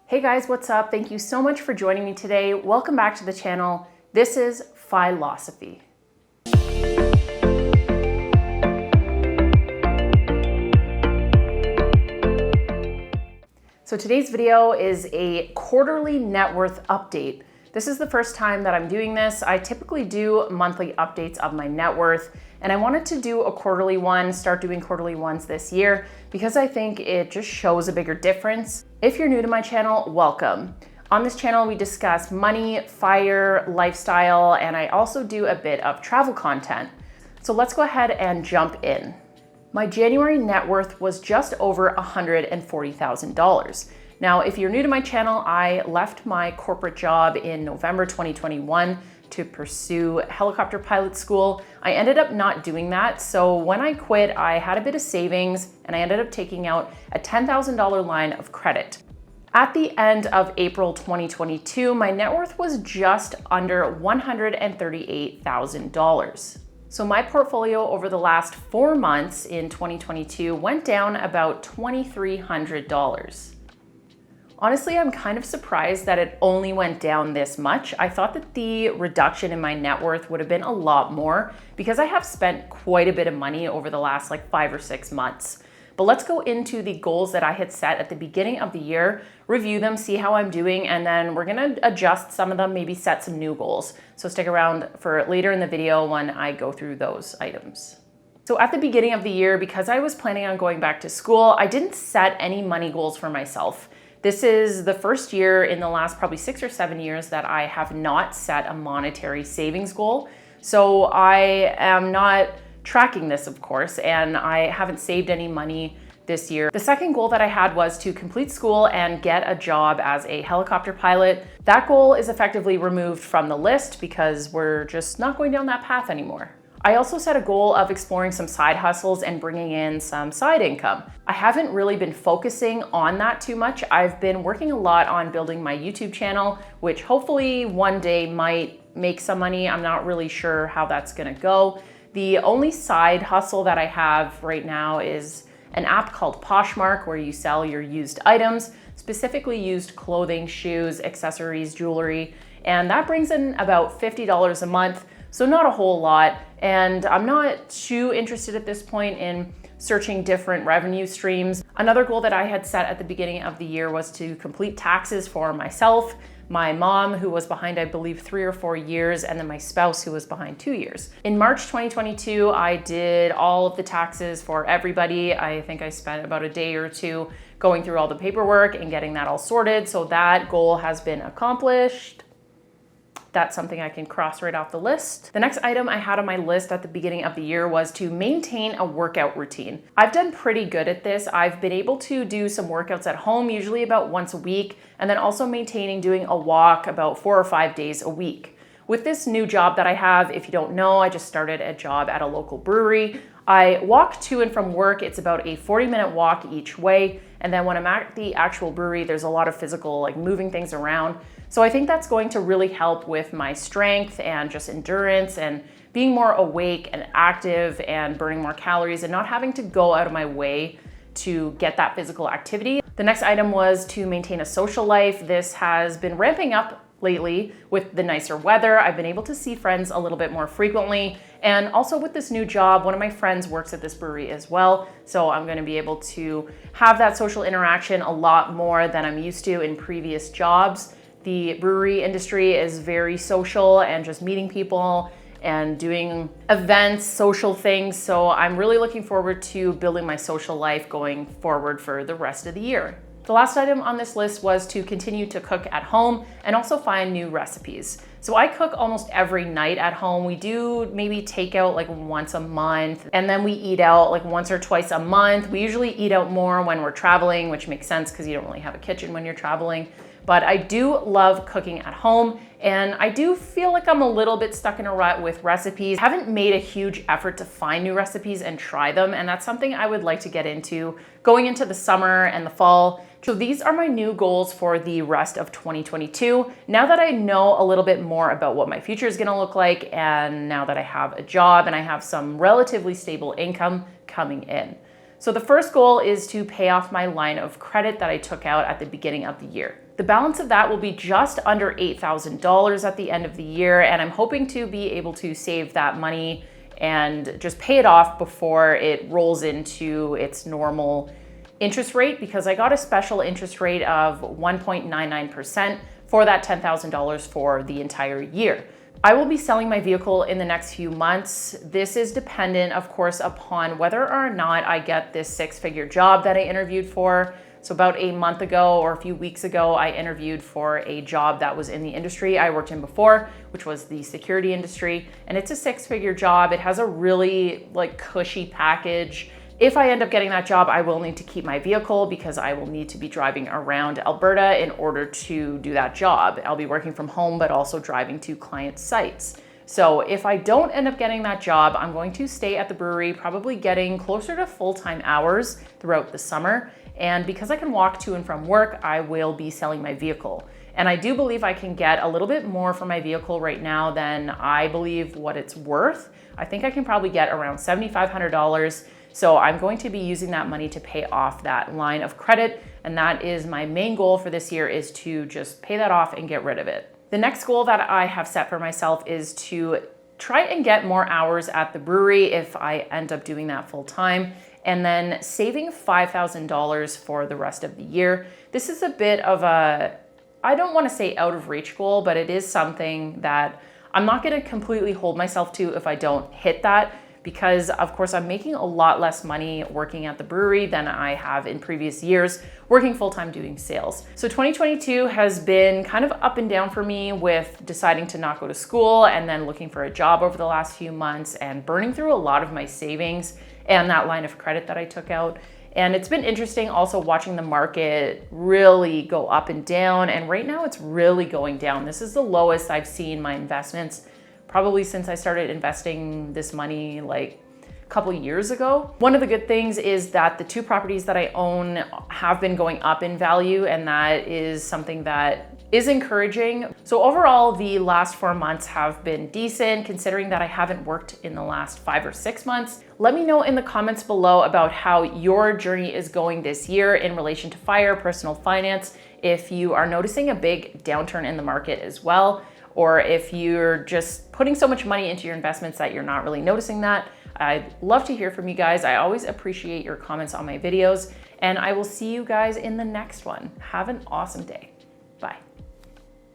Hey guys, what's up? Thank you so much for joining me today. Welcome back to the channel. This is Philosophy. So today's video is a quarterly net worth update. This is the first time that I'm doing this. I typically do monthly updates of my net worth, and I wanted to do a quarterly one, start doing quarterly ones this year, because I think it just shows a bigger difference. If you're new to my channel, welcome. On this channel, we discuss money, fire, lifestyle, and I also do a bit of travel content. So let's go ahead and jump in. My January net worth was just over $140,000. Now, if you're new to my channel, I left my corporate job in November 2021 to pursue helicopter pilot school. I ended up not doing that. So when I quit, I had a bit of savings and I ended up taking out a $10,000 line of credit. At the end of April 2022, my net worth was just under $138,000. So my portfolio over the last 4 months in 2022 went down about $2,300. Honestly, I'm kind of surprised that it only went down this much. I thought that the reduction in my net worth would have been a lot more because I have spent quite a bit of money over the last 5 or 6 months. But let's go into the goals that I had set at the beginning of the year, review them, see how I'm doing, and then we're gonna adjust some of them, maybe set some new goals. So stick around for later in the video when I go through those items. So at the beginning of the year, because I was planning on going back to school, I didn't set any money goals for myself. This is the first year in the last probably 6 or 7 years that I have not set a monetary savings goal. So I am not tracking this, of course, and I haven't saved any money this year. The second goal that I had was to complete school and get a job as a helicopter pilot. That goal is effectively removed from the list because we're just not going down that path anymore. I also set a goal of exploring some side hustles and bringing in some side income. I haven't really been focusing on that too much. I've been working a lot on building my YouTube channel, which hopefully one day might make some money. I'm not really sure how that's gonna go. The only side hustle that I have right now is an app called Poshmark where you sell your used items, specifically used clothing, shoes, accessories, jewelry, and that brings in about $50 a month. So not a whole lot, and I'm not too interested at this point in searching different revenue streams. Another goal that I had set at the beginning of the year was to complete taxes for myself, my mom, who was behind, I believe, 3 or 4 years, and then my spouse, who was behind 2 years. In March 2022, I did all of the taxes for everybody. I think I spent about a day or two going through all the paperwork and getting that all sorted, so that goal has been accomplished. That's something I can cross right off the list. The next item I had on my list at the beginning of the year was to maintain a workout routine. I've done pretty good at this. I've been able to do some workouts at home, usually about once a week, and then also maintaining doing a walk about 4 or 5 days a week. With this new job that I have, if you don't know, I just started a job at a local brewery. I walk to and from work. It's about a 40-minute walk each way. And then when I'm at the actual brewery, there's a lot of physical, moving things around. So I think that's going to really help with my strength and just endurance and being more awake and active and burning more calories and not having to go out of my way to get that physical activity. The next item was to maintain a social life. This has been ramping up lately with the nicer weather. I've been able to see friends a little bit more frequently. And also with this new job, one of my friends works at this brewery as well. So I'm gonna be able to have that social interaction a lot more than I'm used to in previous jobs. The brewery industry is very social and just meeting people and doing events, social things. So I'm really looking forward to building my social life going forward for the rest of the year. The last item on this list was to continue to cook at home and also find new recipes. So I cook almost every night at home. We do maybe take out once a month, and then we eat out once or twice a month. We usually eat out more when we're traveling, which makes sense because you don't really have a kitchen when you're traveling. But I do love cooking at home, and I do feel like I'm a little bit stuck in a rut with recipes. I haven't made a huge effort to find new recipes and try them, and that's something I would like to get into going into the summer and the fall. So these are my new goals for the rest of 2022. Now that I know a little bit more about what my future is gonna look like, and now that I have a job and I have some relatively stable income coming in. So the first goal is to pay off my line of credit that I took out at the beginning of the year. The balance of that will be just under $8,000 at the end of the year, and I'm hoping to be able to save that money and just pay it off before it rolls into its normal interest rate, because I got a special interest rate of 1.99% for that $10,000 for the entire year. I will be selling my vehicle in the next few months. This is dependent, of course, upon whether or not I get this six-figure job that I interviewed for. So about a month ago or a few weeks ago, I interviewed for a job that was in the industry I worked in before, which was the security industry. And it's a six-figure job. It has a really cushy package. If I end up getting that job, I will need to keep my vehicle because I will need to be driving around Alberta in order to do that job. I'll be working from home, but also driving to client sites. So if I don't end up getting that job, I'm going to stay at the brewery, probably getting closer to full-time hours throughout the summer. And because I can walk to and from work, I will be selling my vehicle. And I do believe I can get a little bit more for my vehicle right now than I believe what it's worth. I think I can probably get around $7,500. So I'm going to be using that money to pay off that line of credit. And that is my main goal for this year, is to just pay that off and get rid of it. The next goal that I have set for myself is to try and get more hours at the brewery if I end up doing that full time, and then saving $5,000 for the rest of the year. This is a bit of a, I don't want to say out of reach goal, but it is something that I'm not going to completely hold myself to if I don't hit that, because of course I'm making a lot less money working at the brewery than I have in previous years working full-time doing sales. So 2022 has been kind of up and down for me, with deciding to not go to school and then looking for a job over the last few months and burning through a lot of my savings and that line of credit that I took out. And it's been interesting also watching the market really go up and down. And right now it's really going down. This is the lowest I've seen my investments probably since I started investing this money a couple years ago. One of the good things is that the two properties that I own have been going up in value, and that is something that is encouraging. So overall, the last 4 months have been decent, considering that I haven't worked in the last 5 or 6 months. Let me know in the comments below about how your journey is going this year in relation to FIRE, personal finance, if you are noticing a big downturn in the market as well, or if you're just putting so much money into your investments that you're not really noticing that. I'd love to hear from you guys. I always appreciate your comments on my videos, and I will see you guys in the next one. Have an awesome day.